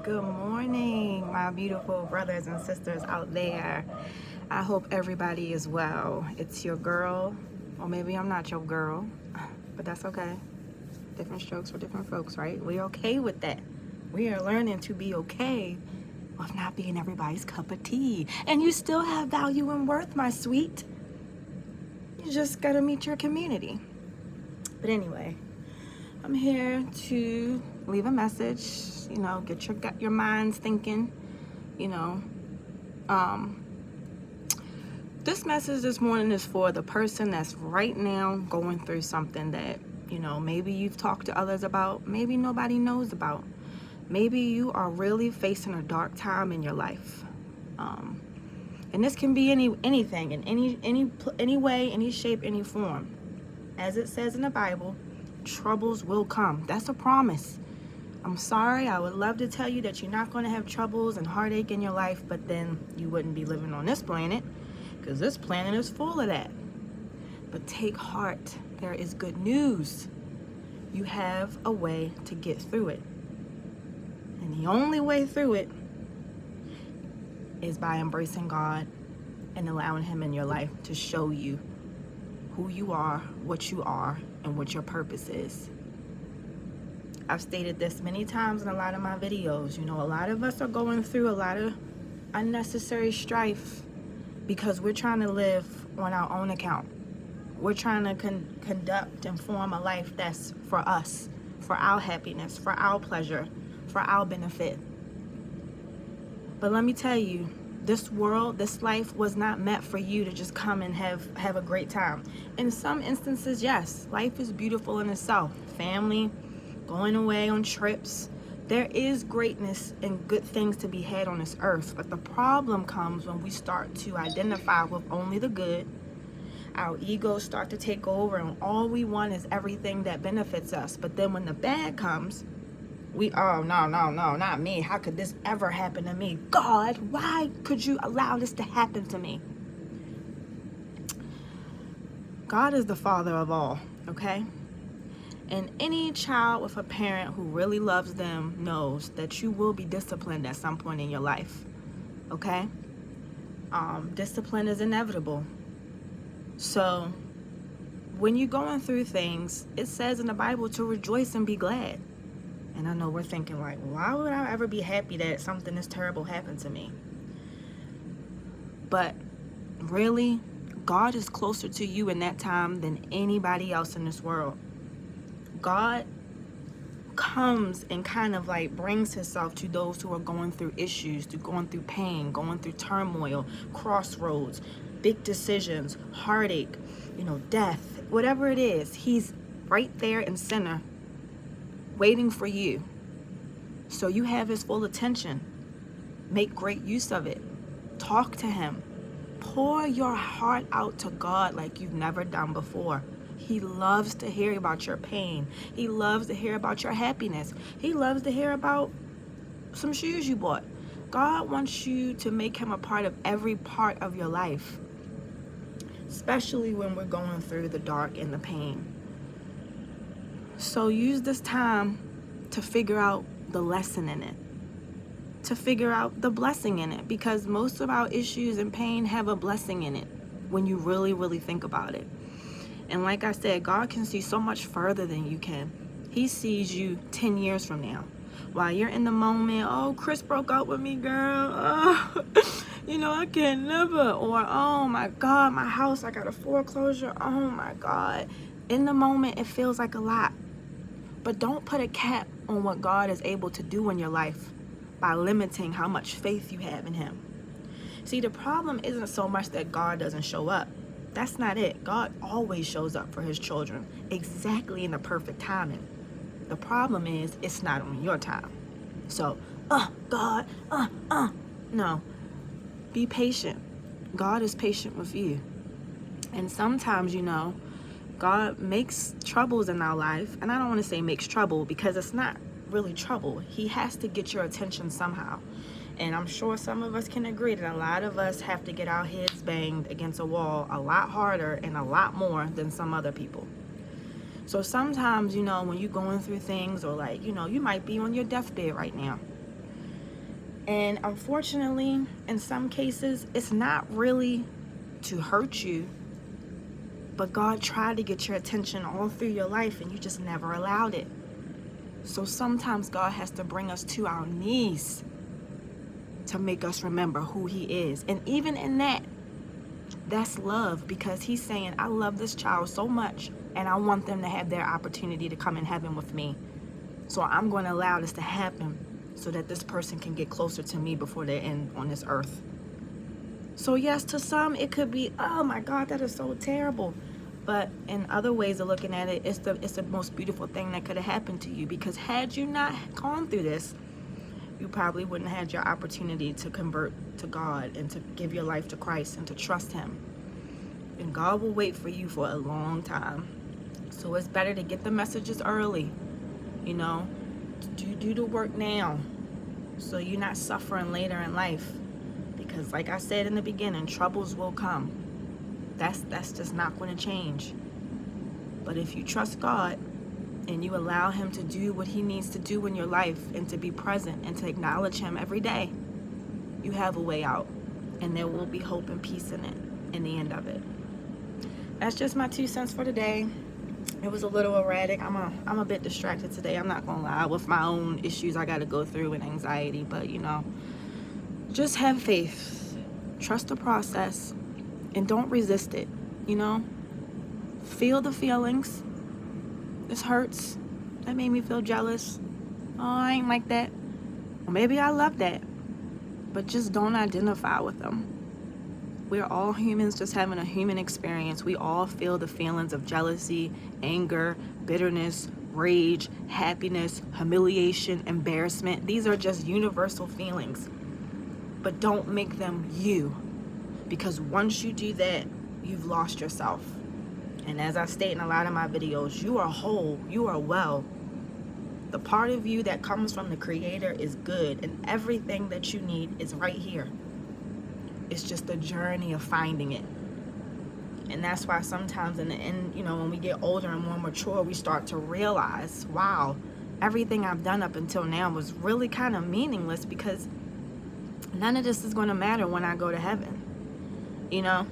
Good morning, my beautiful brothers and sisters out there. I hope everybody is well. It's your girl, or maybe I'm not your girl, but that's okay. Different strokes for different folks, right? We're okay with that. We are learning to be okay with not being everybody's cup of tea. And you still have value and worth, my sweet. You just gotta meet your community. But anyway, I'm here to leave a message, get your minds thinking, you know. This message this morning is for the person that's right now going through something that, maybe you've talked to others about, maybe nobody knows about. Maybe you are really facing a dark time in your life. And this can be anything, in any way, any shape, any form. As it says in the Bible, troubles will come. That's a promise. I'm sorry, I would love to tell you that you're not going to have troubles and heartache in your life, but then you wouldn't be living on this planet, because this planet is full of that. But take heart, there is good news. You have a way to get through it. And the only way through it is by embracing God and allowing Him in your life to show you who you are, and what your purpose is. I've stated this many times in a lot of my videos. A lot of us are going through a lot of unnecessary strife because we're trying to live on our own account. We're trying to conduct and form a life that's for us, for our happiness, for our pleasure, for our benefit. But let me tell you, this world, this life was not meant for you to just come and have a great time. In some instances, yes, life is beautiful in itself. Family, going away on trips. There is greatness and good things to be had on this earth. But the problem comes when we start to identify with only the good. Our egos start to take over, and all we want is everything that benefits us. But then when the bad comes, no, not me. How could this ever happen to me? God, why could you allow this to happen to me? God is the Father of all, okay? And any child with a parent who really loves them knows that you will be disciplined at some point in your life, okay? Discipline is inevitable. So when you're going through things, it says in the Bible to rejoice and be glad. And I know we're thinking like, why would I ever be happy that something this terrible happened to me? But really, God is closer to you in that time than anybody else in this world. God comes and kind of like brings Himself to those who are going through issues, going through pain, going through turmoil, crossroads, big decisions, heartache, death, whatever it is. He's right there in center, waiting for you. So you have His full attention. Make great use of it. Talk to Him. Pour your heart out to God like you've never done before. He loves to hear about your pain. He loves to hear about your happiness. He loves to hear about some shoes you bought. God wants you to make Him a part of every part of your life, especially when we're going through the dark and the pain. So use this time to figure out the lesson in it, to figure out the blessing in it, because most of our issues and pain have a blessing in it when you really, really think about it. And like I said, God can see so much further than you can. He sees you 10 years from now. While you're in the moment, oh, Chris broke up with me, girl. Oh, I can never. Or, oh my God, my house, I got a foreclosure. Oh my God. In the moment, it feels like a lot. But don't put a cap on what God is able to do in your life by limiting how much faith you have in Him. See, the problem isn't so much that God doesn't show up. That's not it. God always shows up for His children, exactly in the perfect timing. The problem is, it's not on your time. So, God, no. Be patient. God is patient with you. And sometimes, God makes troubles in our life. And I don't want to say makes trouble, because it's not really trouble. He has to get your attention somehow. And I'm sure some of us can agree that a lot of us have to get our heads banged against a wall a lot harder and a lot more than some other people. So sometimes, when you're going through things, or you might be on your deathbed right now. And unfortunately, in some cases, it's not really to hurt you, but God tried to get your attention all through your life and you just never allowed it. So sometimes God has to bring us to our knees to make us remember who he is. And even in that, that's love, because he's saying, I love this child so much and I want them to have their opportunity to come in heaven with me. So I'm going to allow this to happen so that this person can get closer to me before they end on this earth. So yes, to some it could be, oh my God, that is so terrible. But in other ways of looking at it, it's the most beautiful thing that could have happened to you, because had you not gone through this, you probably wouldn't have had your opportunity to convert to God and to give your life to Christ and to trust him. And God will wait for you for a long time. So it's better to get the messages early, you know, do the work now so you're not suffering later in life. Because like I said in the beginning, troubles will come. That's just not going to change. But if you trust God and you allow him to do what he needs to do in your life and to be present and to acknowledge him every day, you have a way out, and there will be hope and peace in it, in the end of it. That's just my 2 cents for today. It was a little erratic. I'm a bit distracted today, I'm not gonna lie, with my own issues I got to go through and anxiety. But you know, just have faith, trust the process, and don't resist it. You know, feel the feelings. This hurts. That made me feel jealous. Oh, I ain't like that. Or maybe I love that. But just don't identify with them. We're all humans just having a human experience. We all feel the feelings of jealousy, anger, bitterness, rage, happiness, humiliation, embarrassment. These are just universal feelings. But don't make them you. Because once you do that, you've lost yourself. And as I state in a lot of my videos, you are whole, you are well. The part of you that comes from the Creator is good, and everything that you need is right here. It's just a journey of finding it. And that's why sometimes in the end, you know, when we get older and more mature, we start to realize, wow, everything I've done up until now was really kind of meaningless, because none of this is going to matter when I go to heaven, you know?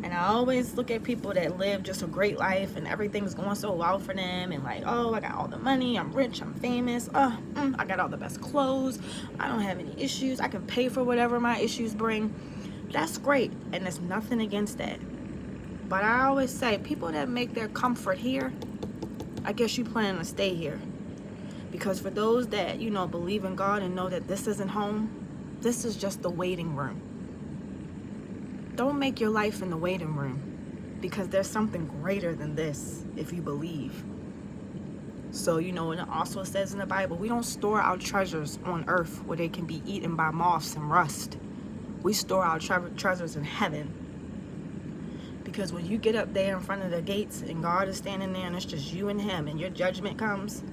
And I always look at people that live just a great life and everything's going so well for them, and like, oh, I got all the money, I'm rich, I'm famous, I got all the best clothes, I don't have any issues, I can pay for whatever my issues bring. That's great, and there's nothing against that. But I always say, people that make their comfort here, I guess you plan to stay here. Because for those that, you know, believe in God and know that this isn't home, this is just the waiting room. Don't make your life in the waiting room, because there's something greater than this if you believe. So, you know, and it also says in the Bible, we don't store our treasures on earth where they can be eaten by moths and rust. We store our treasures in heaven. Because when you get up there in front of the gates and God is standing there and it's just you and him and your judgment comes,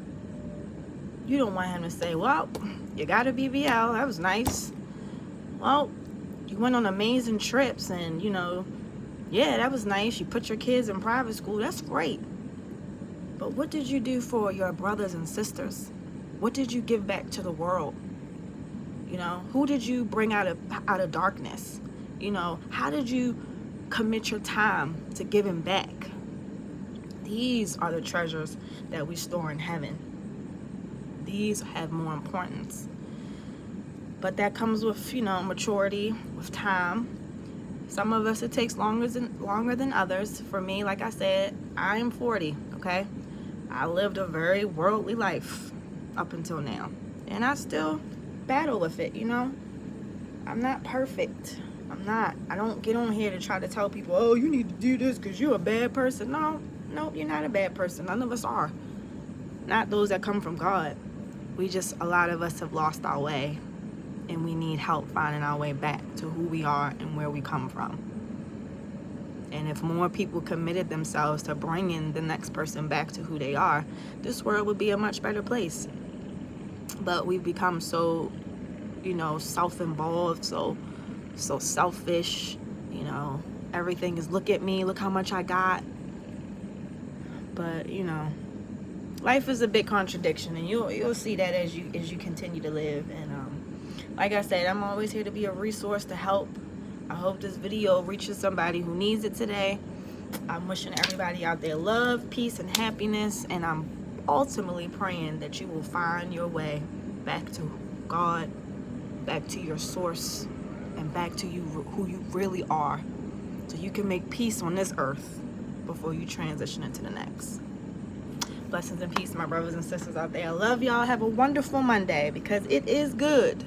you don't want him to say, well, you got a BBL, that was nice. Well, you went on amazing trips and, you know, yeah, that was nice. You put your kids in private school. That's great. But what did you do for your brothers and sisters? What did you give back to the world? You know, who did you bring out of darkness? You know, how did you commit your time to giving back? These are the treasures that we store in heaven. These have more importance. But that comes with, you know, maturity, with time. Some of us, it takes longer than others. For me, like I said, I am 40, okay? I lived a very worldly life up until now. And I still battle with it, you know? I'm not perfect. I'm not. I don't get on here to try to tell people, oh, you need to do this because you're a bad person. No, you're not a bad person. None of us are. Not those that come from God. A lot of us have lost our way. And we need help finding our way back to who we are and where we come from. And if more people committed themselves to bringing the next person back to who they are, this world would be a much better place. But we've become so, you know, self-involved, so selfish, you know. Everything is, look at me, look how much I got. But, you know, life is a big contradiction, and you'll see that as you continue to live. And Like I said, I'm always here to be a resource to help. I hope this video reaches somebody who needs it today. I'm wishing everybody out there love, peace, and happiness, and I'm ultimately praying that you will find your way back to God, back to your source, and back to you, who you really are, so you can make peace on this earth before you transition into the next. Blessings and peace, my brothers and sisters out there. I love y'all. Have a wonderful Monday, because it is good.